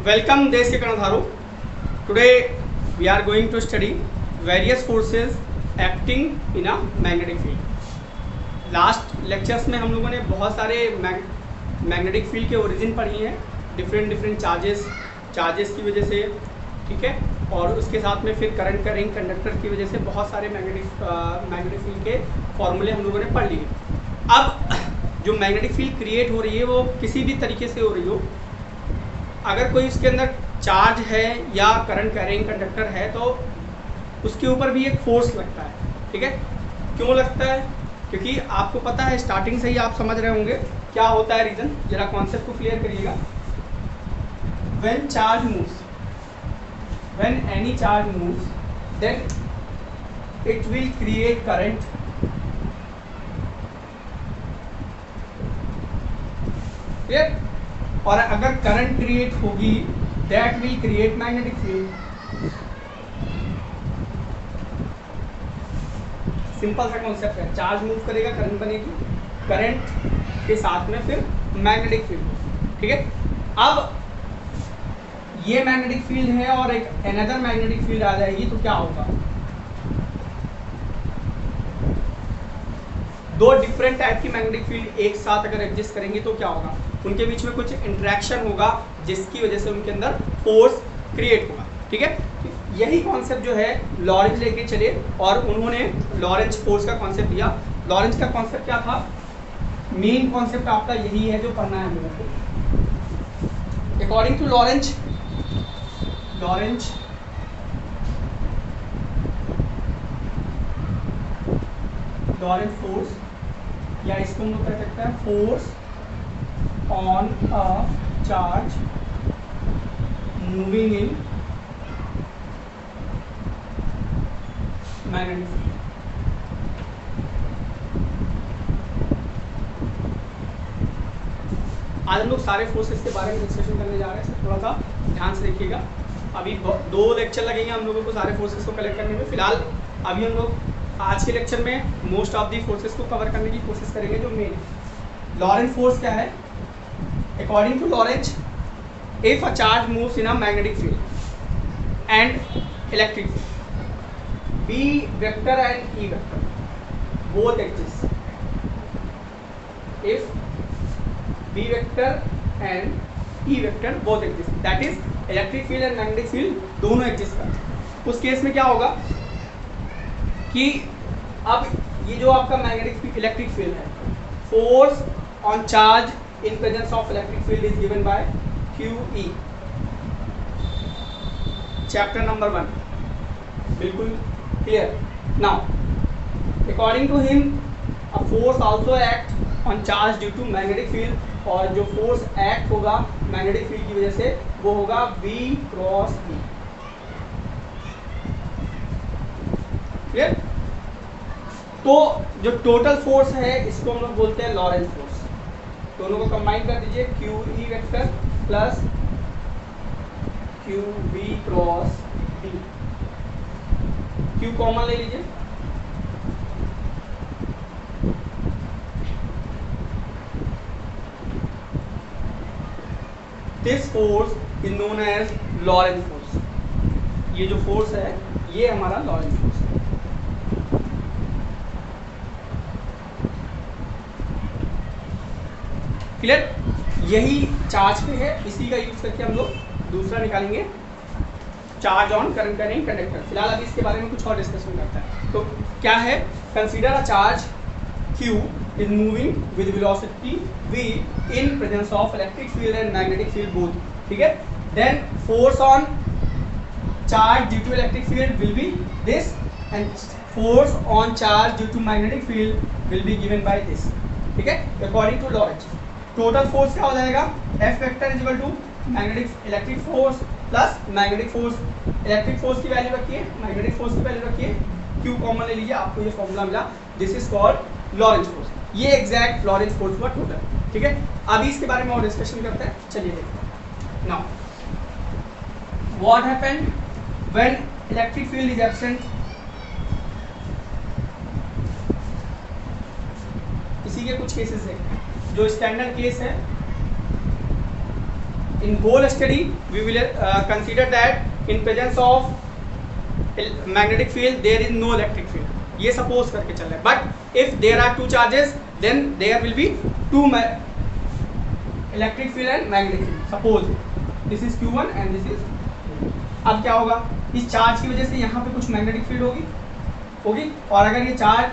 Welcome देश के कर्णधारों. Today we are going to study various forces acting in a magnetic field. Last lectures में हम लोगों ने बहुत सारे मैग्नेटिक फील्ड के ओरिजिन पढ़ी हैं, डिफरेंट चार्जेस की वजह से, ठीक है, और उसके साथ में फिर करंट का रिंग कंडक्टर की वजह से बहुत सारे मैग्नेटिक फील्ड के फॉर्मूले हम लोगों ने पढ़ लिए. अब जो मैग्नेटिक फील्ड क्रिएट हो रही है वो किसी भी तरीके से हो रही हो, अगर कोई उसके अंदर चार्ज है या करंट कैरिंग कंडक्टर है तो उसके ऊपर भी एक फोर्स लगता है. ठीक है, क्यों लगता है? क्योंकि आपको पता है, स्टार्टिंग से ही आप समझ रहे होंगे क्या होता है रीजन. जरा कॉन्सेप्ट को क्लियर करिएगा. When charge moves, when any charge moves, then it will create current. Clear? और अगर करंट क्रिएट होगी that will create magnetic field. Simple सा कॉन्सेप्ट है. चार्ज मूव करेगा, करंट बनेगी, करंट के साथ में फिर मैग्नेटिक फील्ड. ठीक है, अब ये मैग्नेटिक फील्ड है और एक अनदर मैग्नेटिक फील्ड आ जाएगी तो क्या होगा? दो डिफरेंट टाइप की मैग्नेटिक फील्ड एक साथ अगर एग्जिस्ट करेंगे तो क्या होगा? उनके बीच में कुछ इंटरेक्शन होगा जिसकी वजह से उनके अंदर फोर्स क्रिएट होगा. ठीक है, यही कॉन्सेप्ट जो है लॉरेंज लेके चले और उन्होंने लॉरेंज फोर्स का कॉन्सेप्ट दिया. लॉरेंज का कॉन्सेप्ट क्या था? मेन कॉन्सेप्ट आपका यही है जो पढ़ना है हम लोगों को. अकॉर्डिंग टू लॉरेंज फोर्स, या इसको हम लोग कह सकते हैं force on a charge moving in magnetic field. आज हम लोग सारे फोर्सेस के बारे में डिस्कशन करने जा रहे हैं. थोड़ा सा ध्यान से देखिएगा. अभी 2 लेक्चर लगेंगे हम लोगों को सारे फोर्सेस को कलेक्ट करने में. फिलहाल अभी हम लोग आज के लेक्चर में मोस्ट ऑफ दी फोर्सेस को कवर करने की कोशिश करेंगे. जो मेन लॉरेंज फोर्स क्या है? According to Lorentz, if a charge moves in a magnetic field and electric field, B vector and E vector both exist. If B vector and E vector both exist, that is electric field and magnetic field दोनों exist करते हैं. उस case में क्या होगा कि अब ये जो आपका मैग्नेटिक इलेक्ट्रिक फील्ड है, force on charge in presence of electric field is given bye QE. Chapter number 1 बिल्कुल clear. Now according to him a force also act on charge due to magnetic field, और जो force act होगा magnetic field की वजह से वो होगा V cross E. Clear? तो जो टोटल फोर्स है इसको हम लोग बोलते हैं लॉरेंज फोर्स. दोनों को कंबाइन कर दीजिए, QE vector plus QV cross B. Q common ले लीजिए. This force is known as Lorentz force. ये जो फोर्स है ये हमारा लॉरेंज फोर्स है. क्लियर? यही चार्ज पे है, इसी का यूज करके हम लोग दूसरा निकालेंगे, charge on current carrying conductor. फिलहाल अभी इसके बारे में कुछ और डिस्कशन करता है. तो क्या है? Consider a charge Q is moving with velocity V in presence of electric field and magnetic field both. ठीक है? Then force on charge due to electric field will be this, and force on charge due to magnetic field will be given by this. ठीक है? According to Lorentz, total force क्या हो जाएगा? F vector is equal to magnetic electric force plus magnetic force. Electric force की value रखिए, magnetic force की value रखिए, Q common ले लीजिए, आपको ये फॉर्मूला मिला. This is called Lorentz force. ये एग्जैक्ट लॉरेंज फोर्स हुआ टोटल. ठीक है, अभी इसके बारे में और डिस्कशन करते हैं. चलिए देखते हैं. Now what happened when electric field is absent? इसी के कुछ केसेस है. जो स्टैंडर्ड केस है, in whole study we will consider that in presence of magnetic field there is no electric field. ये suppose करके चल रहे हैं. But if there are two charges then there will be two electric field and magnetic field. Suppose this is Q1 and this is. अब क्या होगा, इस charge की वजह से यहाँ पे कुछ मैग्नेटिक फील्ड होगी और अगर ये चार्ज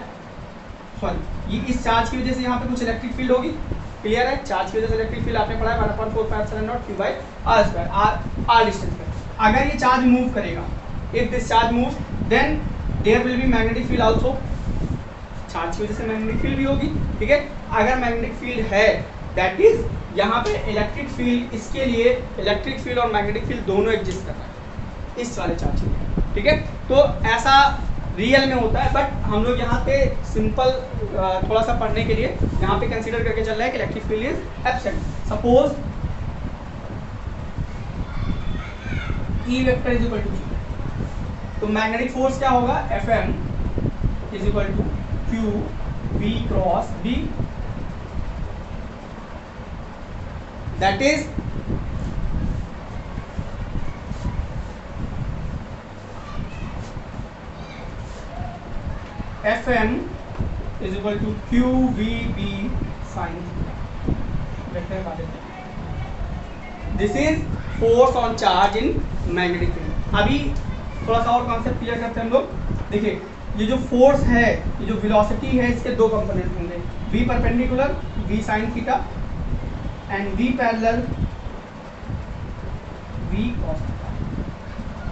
ये इस चार्ज की वजह से यहाँ पे कुछ इलेक्ट्रिक फील्ड होगी. क्लियर है? चार्ज की वजह से इलेक्ट्रिक फील्ड आपने पढ़ा है 1/4πε0 Q/r2 r डिस्टेंस पे. अगर ये चार्ज मूव करेगा, if this charge move then there will be magnetic field also. Charge की वजह से मैग्नेटिक फील्ड भी होगी. ठीक है, अगर मैग्नेटिक फील्ड है दैट इज यहाँ पे इलेक्ट्रिक फील्ड, इसके लिए इलेक्ट्रिक फील्ड और मैग्नेटिक फील्ड दोनों एग्जिस्ट कर रहा है इस वाले चार्ज में. ठीक है, तो ऐसा रियल में होता है. बट हम लोग यहाँ पे सिंपल थोड़ा सा पढ़ने के लिए यहाँ पे कंसीडर करके चल रहा है कि electric field is absent. Suppose E vector is equal to Q, तो मैग्नेटिक फोर्स क्या होगा, Fm is equal to Q V cross B. That is Fm is equal to QVB sin theta. This is force on charge in magnetic field. अभी थोड़ा सा और concept clear करते हैं हम लोग. देखिए, ये जो फोर्स है, ये जो वेलोसिटी है, इसके दो कंपोनेंट होंगे, V perpendicular V sin theta and V parallel V cos theta.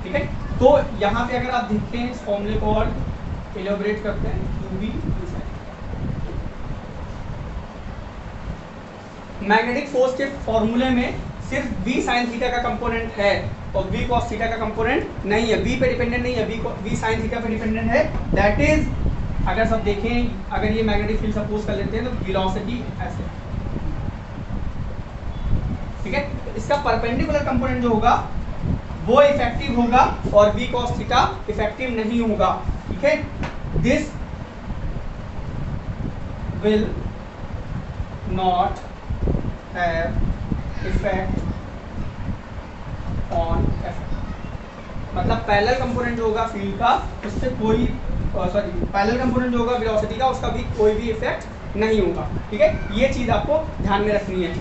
ठीक है, तो यहाँ पे अगर आप देखते हैं इस फॉर्मूले को और एलोबरेट करते हैं, QV मैग्नेटिक फोर्स के फॉर्मूले में सिर्फ V sin थीटा का कंपोनेंट है और V cos थीटा का कंपोनेंट नहीं है. V पे डिपेंडेंट नहीं है, V sin थीटा पे डिपेंडेंट है. दैट इज अगर सब देखें, अगर ये मैग्नेटिक फील्ड सपोज कर लेते हैं तो वेलोसिटी ऐसे. ठीक है, इसका परपेंडिकुलर कंपोनेंट जो होगा वो इफेक्टिव होगा और V cos थीटा इफेक्टिव नहीं होगा. ठीक है, this will not have effect on effect. मतलब पैरेलल कंपोनेंट जो होगा फील्ड का, उससे कोई पैरेलल कंपोनेंट जो होगा वेलोसिटी का, उसका भी कोई भी इफेक्ट नहीं होगा. ठीक है, ये चीज आपको ध्यान में रखनी है.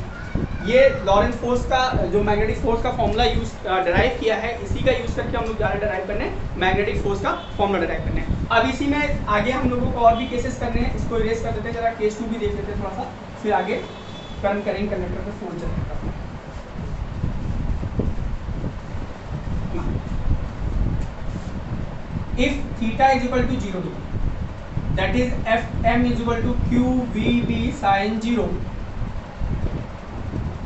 ये लॉरेंस फोर्स का जो मैग्नेटिक फोर्स का फॉर्मूला यूज डिराइव किया है, इसी का यूज करके हम लोग जा रहे हैं डिराइव करने, मैग्नेटिक फोर्स का फॉर्मूला डिराइव करने. अब इसी में आगे हम लोगों को और भी केसेस करने हैं. इसको इरेज कर देते हैं, जरा केस 2 भी देख लेते हैं थोड़ा सा, फिर आगे करंट करेंगे कंडक्टर पे फोन चलेगा. If theta is equal to 0 degree, that is Fm is equal to QVB sin 0.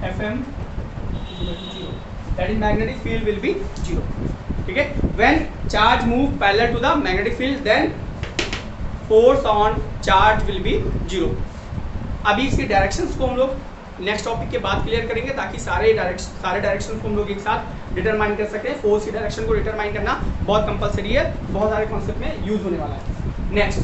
Fm is equal to 0. That is magnetic field will be 0. ठीक है, when charge move parallel to the magnetic field, then force on charge will be 0. अभी इसके directions को हम लोग next topic के बाद clear करेंगे, ताकि सारे डायरेक्शन को हम लोग एक साथ डिटरमाइन कर सकते हैं. फोर्स की डायरेक्शन को डिटरमाइन करना बहुत कंपलसरी है, बहुत सारे कॉन्सेप्ट में यूज होने वाला है. Next,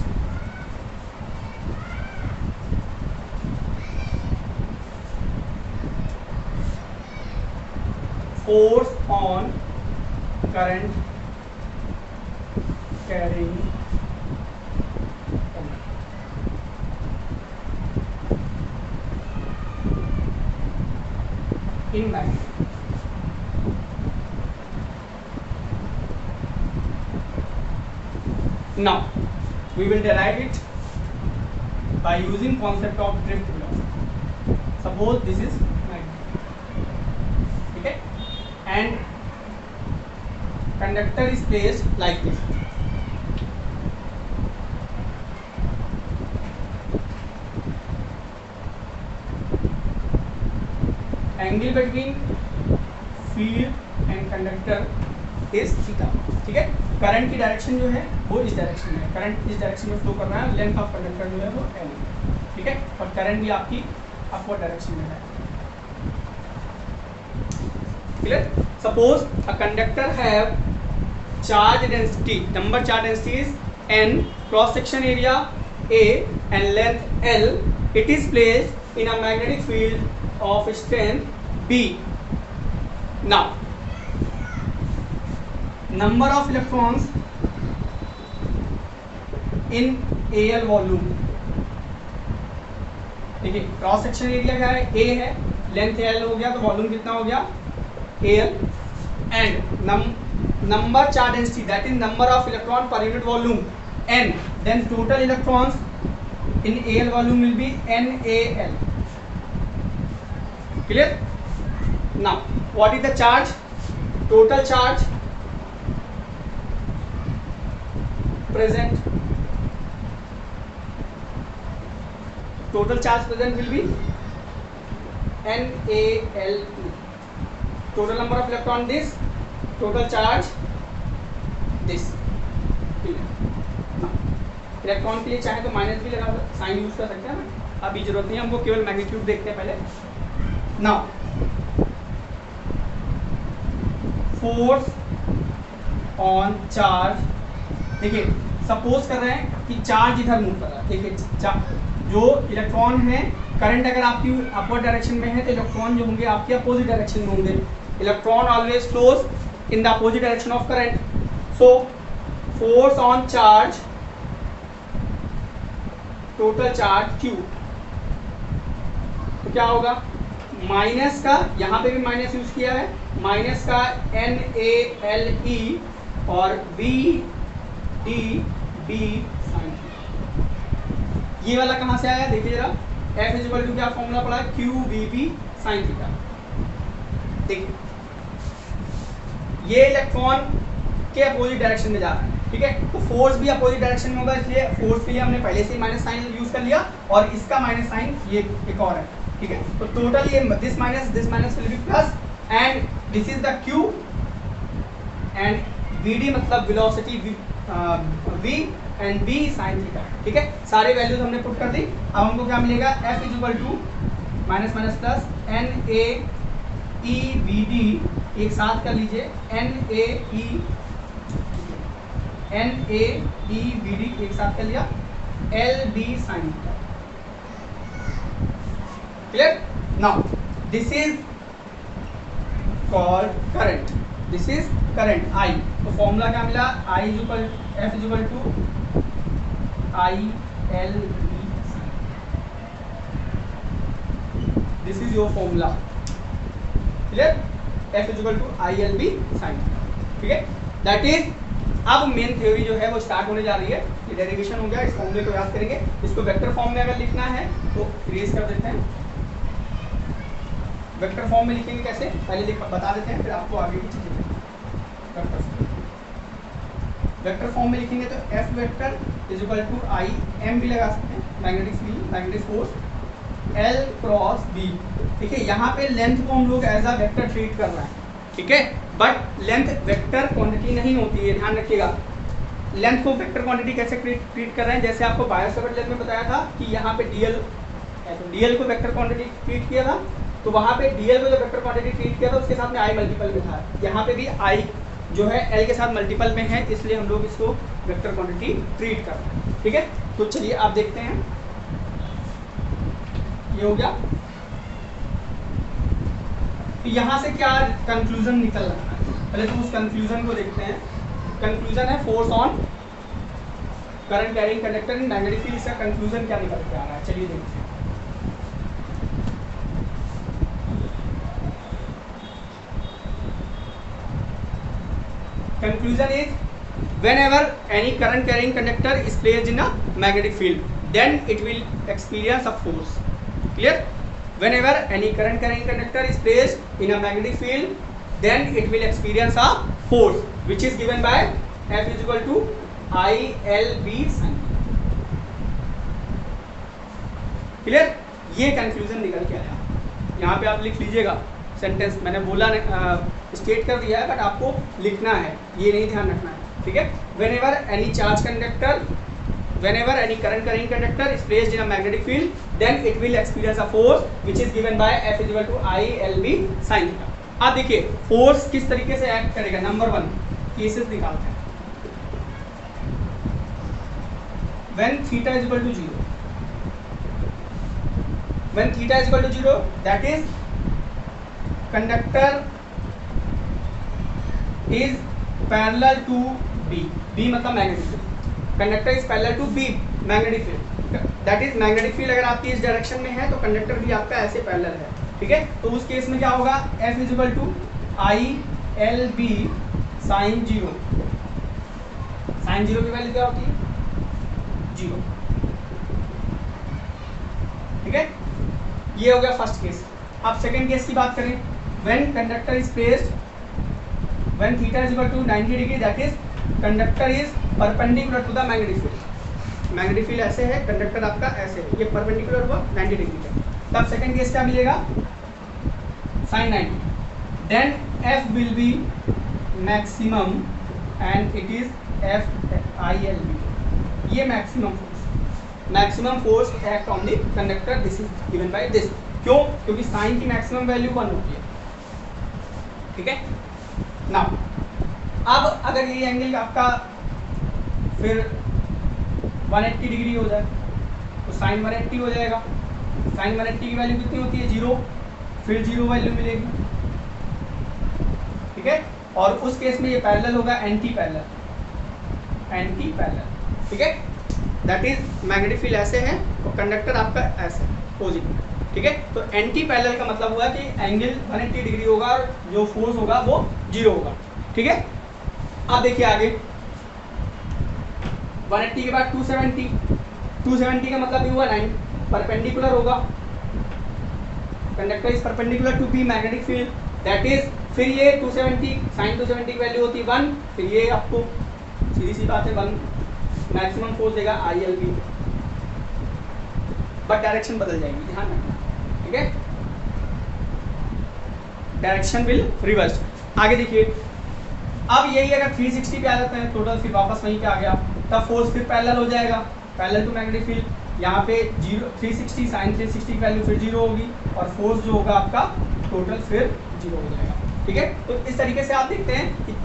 force on current carrying in magnet. Now we will derive it by using concept of drift velocity. Suppose this is magnet, ठीक है, and conductor is placed like this. Angle between field and conductor is theta. ठीक है, current की direction जो है वो इस direction में है, करंट इस डायरेक्शन में फ्लो कर रहा है, लेंथ ऑफ कंडक्टर जो है वो L. ठीक है, और करंट भी आपकी अपवर्ड डायरेक्शन में है. Clear? Suppose a conductor have charge density, number charge density is n, cross section area A and length L. It is placed in a magnetic field of strength B. Now number of electrons in L volume, देखिए cross section area क्या है, ए है, length L हो गया, तो volume कितना हो गया, L, and number charge density that is number of electron per unit volume n, then total electrons in AL volume will be NaL. Clear? Now what is the charge, total charge present, total charge present will be NaLe, total number of electron this, total charge this. Electron के लिए चाहे तो minus भी लगा sign use कर सकते हैं ना, अभी जरूरत नहीं, हमको केवल मैग्नीट्यूड देखते हैं पहले। नाउ फोर्स ऑन चार्ज, देखिए सपोज कर रहे हैं कि चार्ज इधर मूव कर रहा है, देखिए जो इलेक्ट्रॉन है, करंट अगर आपकी अपवर्ड डायरेक्शन में है तो इलेक्ट्रॉन जो होंगे आपके अपोजिट डायरेक्शन में होंगे, electron always flows in the opposite direction of current, so force on charge, total charge Q, तो क्या होगा, माइनस का, यहाँ पे भी माइनस यूज किया है, माइनस का NaLe और VdB साइन, ये वाला कहाँ से आया, देखिए जरा, F इज इक्वल टू क्या फॉर्मूला पड़ा है, QVB साइन थीटा। देखिए ये इलेक्ट्रॉन के अपोजिट डायरेक्शन में जा रहा है, ठीक है, तो फोर्स भी अपोजिट डायरेक्शन में होगा, इसलिए फोर्स के लिए हमने पहले से ही माइनस साइन यूज कर लिया, और इसका माइनस साइन ये एक और है, ठीक है, तो टोटल ये this minus will be plus, and this is the Q, and Vd मतलब velocity V, and B sine theta, ठीक है, सारे वैल्यूज हमने पुट कर दी। अब हमको क्या मिलेगा, F is equal to minus minus plus NaeVd, एक साथ कर लीजिए, NaeVd एक साथ कर लिया, LB sine theta. Clear? Now this is called current, this is current I, तो फॉर्मूला क्या मिला, I is equal F is equal to ILB, this is your formula. Clear? F is equal to ILB sine, ठीक है, that is. अब main theory जो है वो start होने जा रही है, ये डेरिवेशन हो गया, इस फॉर्मूले को याद करेंगे, इसको वेक्टर फॉर्म में अगर लिखना है तो इरेज कर देते हैं, वेक्टर फॉर्म में लिखेंगे कैसे पहले बता देते हैं, फिर आपको आगे की चीजें वेक्टर फॉर्म में लिखेंगे तो F vector is equal to I, M भी लगा सकते हैं, magnetic field, magnetic force, L cross B। देखिए यहाँ पे लेंथ को हम लोग एज अ वेक्टर ट्रीट कर रहे हैं, ठीक है, बट लेंथ वेक्टर क्वांटिटी नहीं होती है, ध्यान रखिएगा। लेंथ को वेक्टर क्वांटिटी कैसे ट्रीट कर रहे हैं, जैसे आपको बायोसेवर्ट लेंथ में बताया था कि यहाँ पे डीएल है, तो डीएल को वेक्टर क्वांटिटी ट्रीट किया था, तो वहाँ पे डीएल को जो वेक्टर क्वांटिटी ट्रीट किया था उसके साथ में आई मल्टीपल में था, यहाँ पे भी आई जो है एल के साथ मल्टीपल में है, इसलिए हम लोग इसको वेक्टर क्वांटिटी ट्रीट कर रहे हैं, ठीक है। तो चलिए आप देखते हैं, ये हो गया, यहाँ से क्या कंक्लूजन निकल रहा है, पहले तो उस कंक्लूजन को देखते हैं। कंक्लूजन है force on current carrying conductor in magnetic field, इसका कंक्लूजन क्या निकल के आ रहा है, चलिए देखते हैं। Conclusion is, whenever any current carrying conductor is placed in a magnetic field, then it will experience a force. Clear? Whenever any current carrying conductor is placed in a magnetic field, then it will experience a force, which is given by F is equal to ILB sin. Clear? ये conclusion निकल के आया, यहाँ पे आप लिख लीजिएगा sentence, मैंने बोला स्टेट कर दिया है बट आपको लिखना है, ये नहीं ध्यान रखना है, ठीक है। whenever any charge conductor, whenever any current carrying conductor is placed in a magnetic field, then it will experience a force which is given by F is equal to ILB sin theta. अब देखिए force किस तरीके से act करेगा, number 1 cases निकालते हैं। when theta is equal to 0, when theta is equal to 0, that is conductor is parallel to B, B मतलब magnetic field, conductor is parallel to B magnetic field, that is magnetic field अगर आपकी इस direction में है तो conductor भी आपका ऐसे पैरेलल है, ठीक है। तो उस केस में क्या होगा, F is equal to I L B sine zero, sine zero की वैल्यू क्या होती है, जीरो, ठीक है। ये हो गया फर्स्ट केस। अब सेकंड केस की बात करें, when conductor is placed, when theta is equal to 90 degree, that is conductor is perpendicular to the magnetic field, magnetic field ऐसे है, कंडक्टर आपका ऐसे है, ये परपेंडिकुलर हुआ 90 डिग्री पे, तब सेकंड केस क्या मिलेगा, sine 90, then F will be maximum and it is F I L B, ये maximum force act on the conductor, this is given by this, क्यों, क्योंकि साइन की मैक्सिमम वैल्यू 1 होती है, ठीक है। नाउ अब अगर ये एंगल आपका फिर 180 डिग्री हो जाए तो साइन 180 हो जाएगा, साइन 180 की वैल्यू कितनी होती है, 0, फिर 0 वैल्यू मिलेगी, ठीक है। और उस केस में ये पैरेलल होगा एंटी पैरेलल, ठीक है, दैट इज मैग्नेटिक फील्ड ऐसे है और कंडक्टर आपका ऐसे पॉजिटिव, ठीक है। तो एंटी पैरेलल का मतलब हुआ कि एंगल 180 डिग्री होगा और जो फोर्स होगा वो 0 होगा, ठीक है। अब देखिए आगे 180 के बाद 270 का मतलब भी हुआ 9 परपेंडिकुलर होगा, conductor is perpendicular to B magnetic field, that is फिर ये 270 साइन 270 की वैल्यू होती है 1, फिर ये आपको सीधी सी बात है 1 मैक्सिमम फोर्स देगा I L B, but direction बदल जाएगी, ध्यान रखना, ठीक है, डायरेक्शन विल रिवर्स। आगे देखिए, अब यही अगर 360 पे आ जाते हैं टोटल, फिर वापस वहीं पे आ गया, तब फोर्स फिर पैरेलल हो जाएगा, पैरेलल टू मैग्नेटिक फील्ड, यहाँ पे 0 360 साइन 360 की वैल्यू फिर 0 होगी और फोर्स जो होगा आपका टोटल फिर 0 हो जाएगा, ठीक है। तो इस तरीके से आप देखते हैं कि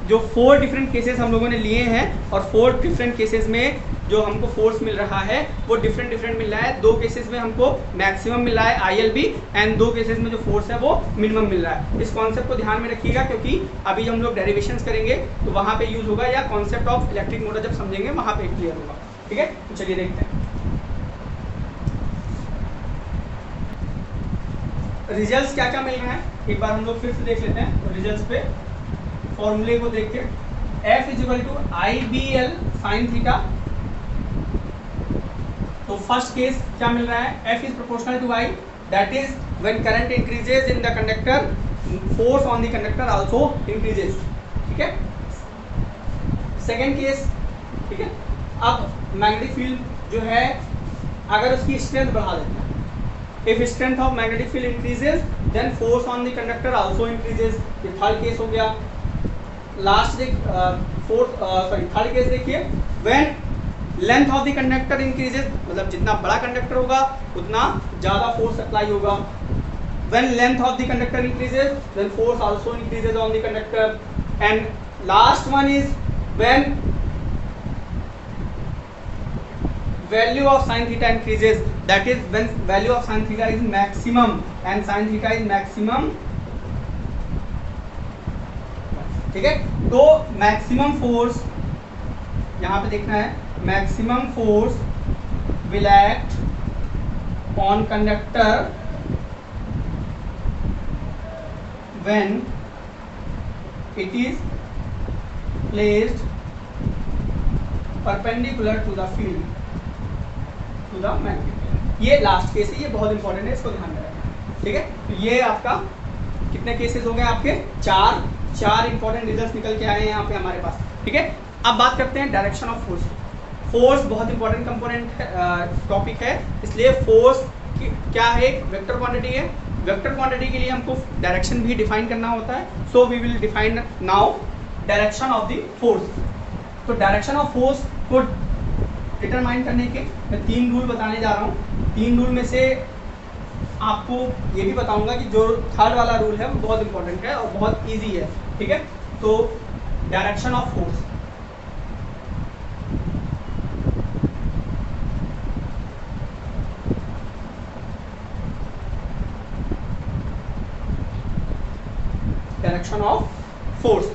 जो 4 डिफरेंट केसेस हम लोगों ने लिए हैं और 4 डिफरेंट केसेस में जो हमको फोर्स मिल रहा है वो डिफरेंट मिल रहा है, 2 केसेस में हमको मैक्सिमम मिल रहा है ILB एंड 2 केसेस में जो फोर्स है वो मिनिमम मिल रहा है। इस कॉन्सेप्ट को ध्यान में रखिएगा क्योंकि अभी हम लोग डेरिवेशंस करेंगे तो वहाँ पे यूज होगा, या कॉन्सेप्ट ऑफ इलेक्ट्रिक मोटर जब समझेंगे वहाँ पे क्लियर होगा, ठीक है। तो चलिए देखते हैं रिजल्ट्स क्या क्या मिल रहा है, एक बार हम लोग फिर से देख लेते हैं। तो रिजल्ट्स पे फॉर्मूले को देख के F is equal to IBL sine theta, तो फर्स्ट केस क्या मिल रहा है, F is proportional to I, that is when current increases in the conductor force on the conductor also increases, ठीक है। सेकेंड केस, ठीक है, अब मैग्नेटिक फील्ड जो है अगर उसकी स्ट्रेंथ बढ़ा देते हैं, if strength of magnetic field increases then force on the conductor also increases, ये थर्ड केस हो गया। लास्ट थर्ड केस देखिए, when length of the conductor increases, मतलब जितना बड़ा कंडक्टर होगा उतना ज़्यादा फोर्स अप्लाई होगा, when length of the conductor increases then force also increases on the conductor, and last one is when value of sin theta increases, that is when value of sin theta is maximum and sin theta is maximum, ठीक है। तो maximum force यहाँ पे देखना है, maximum force will act on conductor when it is placed perpendicular to the field to the magnetic field. ये last case है, ये बहुत इंपॉर्टेंट है, इसको ध्यान में रखना, ठीक है। तो ये आपका कितने केसेस हो गए आपके, चार इंपॉर्टेंट रिजल्ट्स निकल के आए हैं यहाँ पे हमारे पास, ठीक है। अब बात करते हैं डायरेक्शन ऑफ फोर्स। फोर्स बहुत इंपॉर्टेंट कंपोनेंट टॉपिक है, इसलिए फोर्स क्या है, एक वेक्टर क्वांटिटी है, वेक्टर क्वांटिटी के लिए हमको डायरेक्शन भी डिफाइन करना होता है, so we will define now direction of the force. तो डायरेक्शन ऑफ फोर्स को डिटरमाइन करने के मैं 3 रूल बताने जा रहा हूँ। 3 रूल में से आपको ये भी बताऊंगा कि जो थर्ड वाला रूल है वो बहुत इंपॉर्टेंट है और बहुत इजी है, ठीक है। तो direction of force, direction of force,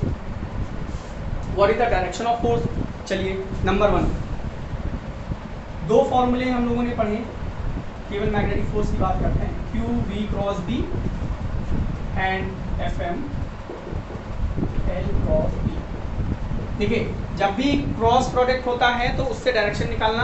what is the direction of force. चलिए नंबर 1, दो फॉर्मूले हम लोगों ने पढ़े, केवल मैग्नेटिक फोर्स की बात करते हैं, Q V cross B and F M L cross B. देखिए जब भी क्रॉस प्रोडक्ट होता है तो उससे डायरेक्शन निकालना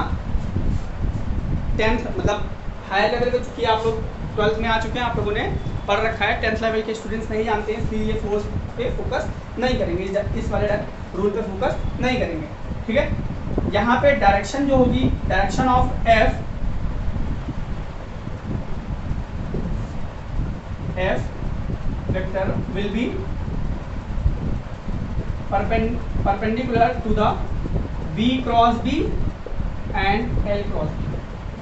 10th मतलब हायर लेवल पे, चूंकि आप लोग 12th में आ चुके हैं, आप लोगों ने पढ़ रखा है, 10th लेवल के स्टूडेंट्स नहीं जानते हैं, इसलिए ये फोर्स पे फोकस नहीं करेंगे, इस वाले रूल पे फोकस नहीं करेंगे, ठीक है। यहाँ पे डायरेक्शन जो होगी, direction of F vector will be perpendicular to the B cross B and L cross B.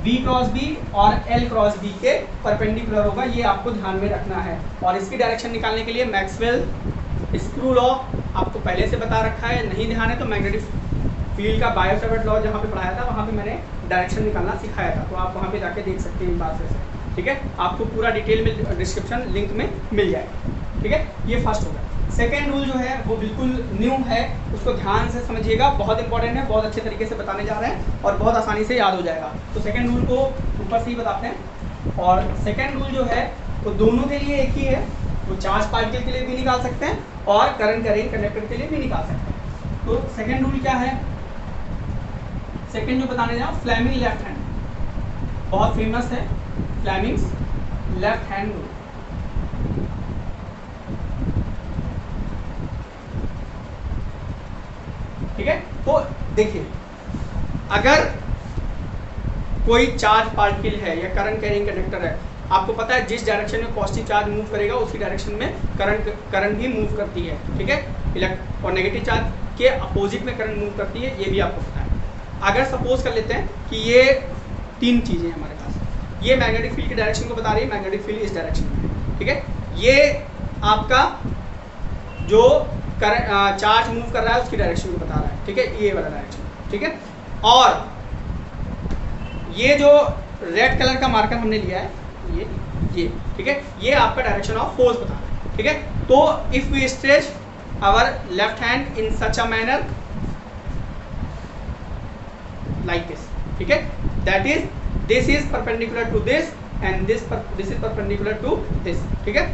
B cross B और एल क्रॉस बी के परपेंडिकुलर होगा, ये आपको ध्यान में रखना है। और इसकी डायरेक्शन निकालने के लिए मैक्सवेल स्क्रू लॉ आपको पहले से बता रखा है, नहीं ध्यान है तो मैग्नेटिक फील्ड का बायो सेवर्ट लॉ जहाँ पे पढ़ाया था वहाँ पे मैंने डायरेक्शन निकालना सिखाया था, तो आप वहाँ पे जाके देख सकते हैं इन बात से, ठीक है। आपको पूरा डिटेल में डिस्क्रिप्शन लिंक में मिल जाएगा, ठीक है। ये फर्स्ट होगा। सेकेंड रूल जो है वो बिल्कुल न्यू है, उसको ध्यान से समझिएगा, बहुत इंपॉर्टेंट है, बहुत अच्छे तरीके से बताने जा रहे हैं और बहुत आसानी से याद हो जाएगा। तो सेकेंड रूल को ऊपर से ही बताते हैं। और सेकेंड रूल जो है वो दोनों के लिए एक ही है, वो चार्ज पार्टिकल के लिए भी निकाल सकते हैं और करंट कैरिंग कंडक्टर के लिए भी निकाल सकते हैं। तो सेकेंड रूल क्या है, सेकेंड जो बताने जाओ, फ्लेमिंग लेफ्ट हैंड, बहुत फेमस है फ्लेमिंग्स लेफ्ट हैंड रूल। ठीक है, तो देखिए अगर कोई चार्ज पार्टिकल है या करंट कैरिंग कंडक्टर है, आपको पता है जिस डायरेक्शन में पॉजिटिव चार्ज मूव करेगा उसी डायरेक्शन में करंट भी मूव करती है, ठीक है। और नेगेटिव चार्ज के अपोजिट में करंट मूव करती है, ये भी आपको पता है। अगर सपोज कर लेते हैं कि ये तीन चीज़ें हमारे पास, ये मैग्नेटिक फील्ड की डायरेक्शन को बता रही है, मैग्नेटिक फील्ड इस डायरेक्शन में, ठीक है। ये आपका जो चार्ज मूव कर रहा है उसकी डायरेक्शन को बता रहा है, ठीक है, ये वाला डायरेक्शन, ठीक है। और ये जो रेड कलर का मार्कर हमने लिया है, ये ठीक है, ये आपका डायरेक्शन ऑफ फोर्स बता रहा है, ठीक है। तो if we stretch our left hand in such a manner like this, ठीक है, that is this is perpendicular to this and this is perpendicular to this, ठीक है।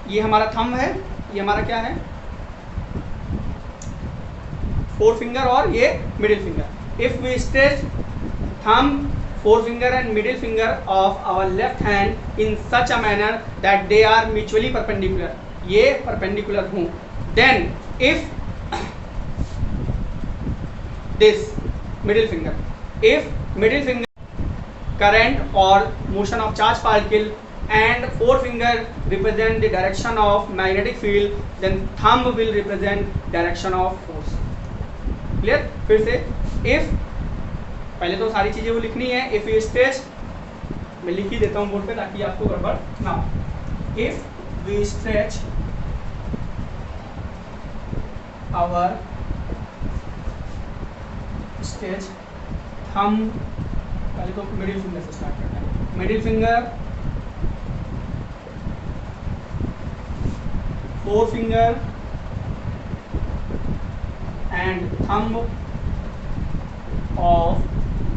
ये हमारा थंब है, ये हमारा क्या है, फोर फिंगर और ये middle finger. If we stretch thumb, forefinger and middle finger of our left hand in such a manner that they are mutually perpendicular, ये perpendicular हों, then if this middle finger, if middle finger current or motion of charge particle and forefinger represent the direction of magnetic field, then thumb will represent direction of force. Clear? फिर से if, पहले तो सारी चीज़ें वो लिखनी है। If you stretch, मैं लिख ही देता हूँ बोर्ड पे ताकि आपको गड़बड़ ना हो। If we stretch our stretch हम, पहले तो मिडिल फिंगर से स्टार्ट करते हैं, middle finger, fore finger and thumb of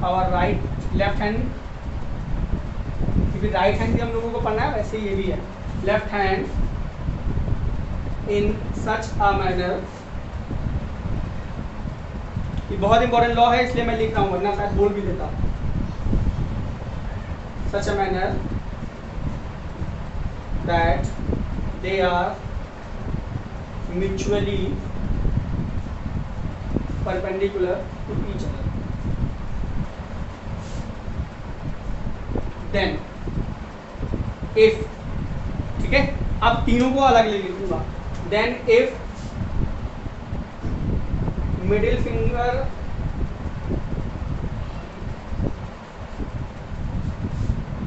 our right left hand, क्योंकि राइट हैंड भी हम लोगों को पढ़ना है, वैसे ये भी है, left hand in such a manner, ये बहुत इंपॉर्टेंट लॉ है इसलिए मैं लिख रहा हूँ, वरना शायद बोल भी देता, such a manner that they are mutually perpendicular to each other, then if, ठीक है, अब तीनों को अलग ले लिखूंगा, then if middle finger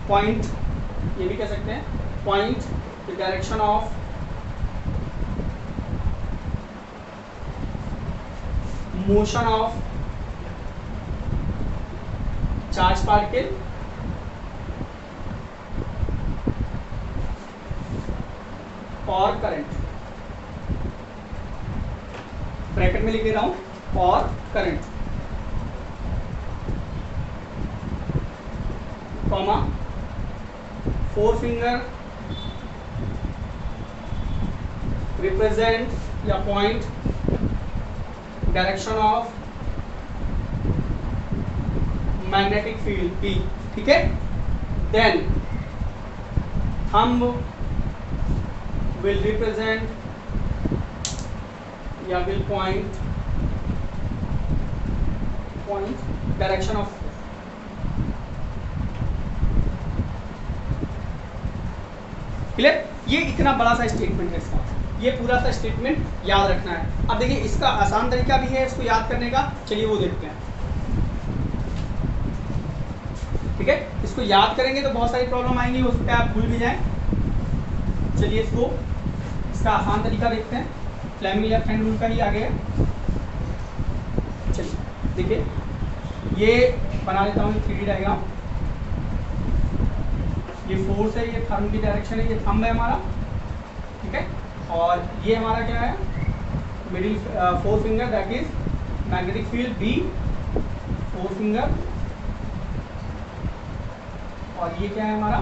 point, ये भी कह सकते हैं, point the direction of motion of charge particle और करंट, ब्रैकेट में लिख दे रहा हूँ, और current comma four finger represent या point direction of magnetic field P, ठीक है। देन थंब विल रिप्रेजेंट या will point direction of, clear. ये इतना बड़ा सा स्टेटमेंट है इसका, ये पूरा सा स्टेटमेंट याद रखना है। अब देखिए इसका आसान तरीका भी है इसको याद करने का, चलिए वो देखते हैं, ठीक है। इसको याद करेंगे तो बहुत सारी प्रॉब्लम आएंगी, हो सकता है आप भूल भी जाएं। चलिए इसका आसान तरीका देखते हैं, फ्लेमिंग लेफ्ट हैंड रूल का ही आगे है। चलिए देखिए, ये बना लेता हूँ 3D डायग्राम। ये फोर्स है, ये थंब की डायरेक्शन है, ये थंब है हमारा, ठीक है। और ये हमारा क्या है, middle four finger, that is magnetic field B, four finger. और ये क्या है हमारा,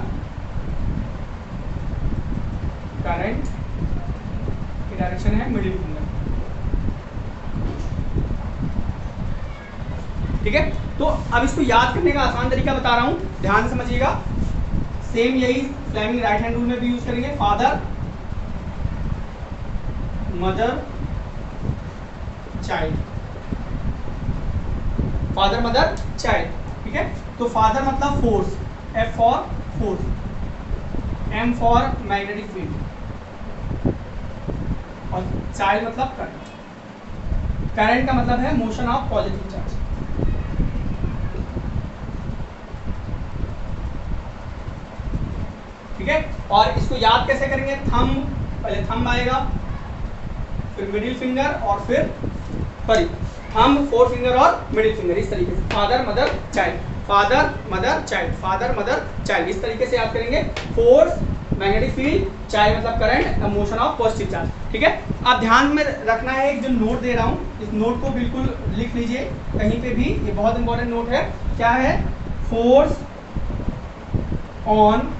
करंट की डायरेक्शन है मिडिल फिंगर, ठीक है। तो अब इसको याद करने का आसान तरीका बता रहा हूं, ध्यान से समझिएगा। सेम यही फ्लेमिंग राइट हैंड रूल में भी यूज करेंगे, father mother child, father mother child, ठीक है। तो फादर मतलब force, F for force, M for magnetic field, और चाइल्ड मतलब करंट। करंट का मतलब है मोशन ऑफ पॉजिटिव चार्ज, ठीक है। और इसको याद कैसे करेंगे, थंब, पहले थंब आएगा, फिर मिडिल फिंगर, और फिर सॉरी थंब, फोर फिंगर और मिडिल फिंगर, इस तरीके से father mother child, father mother child, father mother child, इस तरीके से याद करेंगे। फोर्स, मैग्नेटिक फील्ड, चाइल्ड मतलब current, motion of positive charge, ठीक है। आप ध्यान में रखना है, एक जो नोट दे रहा हूँ, इस नोट को बिल्कुल लिख लीजिए कहीं पे भी, ये बहुत इंपॉर्टेंट नोट है। क्या है, force on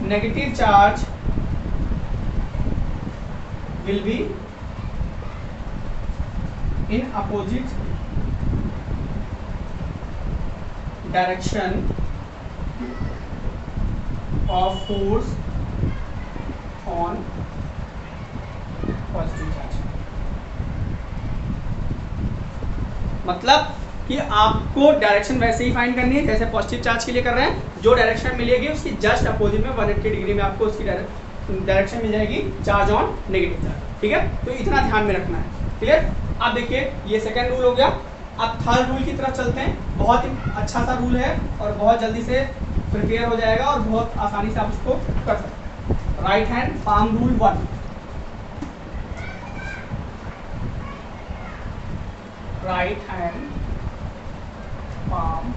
negative charge will be in opposite direction of force on positive charge। मतलब कि आपको डायरेक्शन वैसे ही फाइंड करनी है जैसे पॉजिटिव चार्ज के लिए कर रहे हैं, जो डायरेक्शन मिलेगी उसकी जस्ट अपोजिट में 180 डिग्री में आपको उसकी डायरेक्शन मिल जाएगी चार्ज ऑन नेगेटिव चार्ज, ठीक है। तो इतना ध्यान में रखना है, क्लियर। अब देखिए ये सेकंड रूल हो गया, अब थर्ड रूल की तरफ चलते हैं। बहुत ही अच्छा सा रूल है और बहुत जल्दी से प्रिपेयर हो जाएगा और बहुत आसानी से आप इसको कर सकते हैं। Right hand palm rule 1, right hand palm.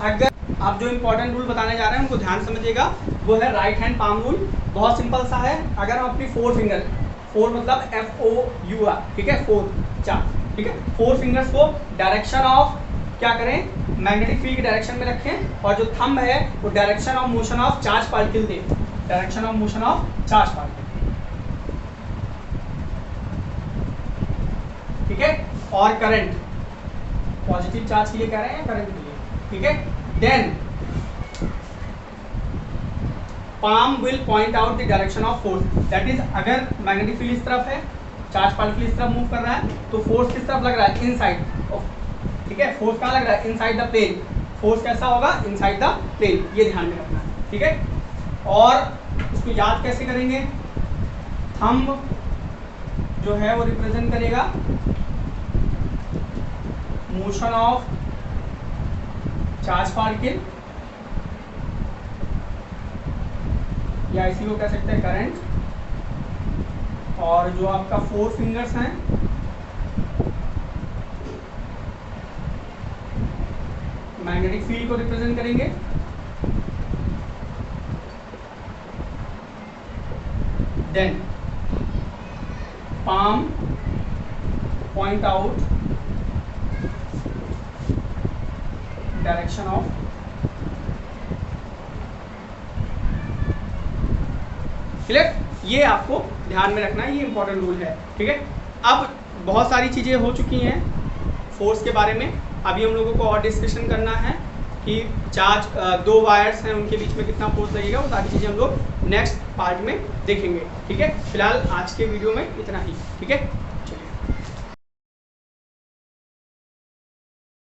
अगर आप जो इंपॉर्टेंट रूल बताने जा रहे हैं उनको ध्यान समझिएगा, वो है राइट हैंड पाम रूल। बहुत सिंपल सा है, अगर हम अपनी फोर फिंगर, फोर मतलब FOUR, ठीक है, फोर चार, ठीक है, फोर फिंगर्स को डायरेक्शन ऑफ क्या करें, मैग्नेटिक फील्ड की डायरेक्शन में रखें, और जो थंब है वो direction of motion of charge particle they, direction of motion of charge particle, ठीक है। और करंट, पॉजिटिव चार्ज के लिए कह रहे हैं, करंट के लिए, ठीक है। Then palm will point out the direction of force, that is अगर मैग्नेटिक फील्ड इस तरफ है, चार्ज पार्टिकल इस तरफ मूव कर रहा है, तो फोर्स किस तरफ लग रहा है, इनसाइड, ठीक है। फोर्स कहाँ लग रहा है, इनसाइड द प्लेन। फोर्स कैसा होगा, इनसाइड द प्लेन, ये ध्यान में रखना है, ठीक है। और इसको याद कैसे करेंगे, थंब जो है वो रिप्रेजेंट करेगा मोशन ऑफ चार्ज पार्टिकल, या इसी को कह सकते हैं करंट, और जो आपका फोर फिंगर्स हैं मैग्नेटिक फील्ड को रिप्रेजेंट करेंगे। Then palm point out direction of clear. ये आपको ध्यान में रखना है, ये इंपॉर्टेंट रूल है, ठीक है। अब बहुत सारी चीज़ें हो चुकी हैं फोर्स के बारे में, अभी हम लोगों को और डिस्कशन करना है कि चार्ज दो वायर्स हैं उनके बीच में कितना फोर्स लगेगा, वो सारी चीज़ें हम लोग नेक्स्ट पार्ट में देखेंगे, ठीक है। फिलहाल आज के वीडियो में इतना ही, ठीक है।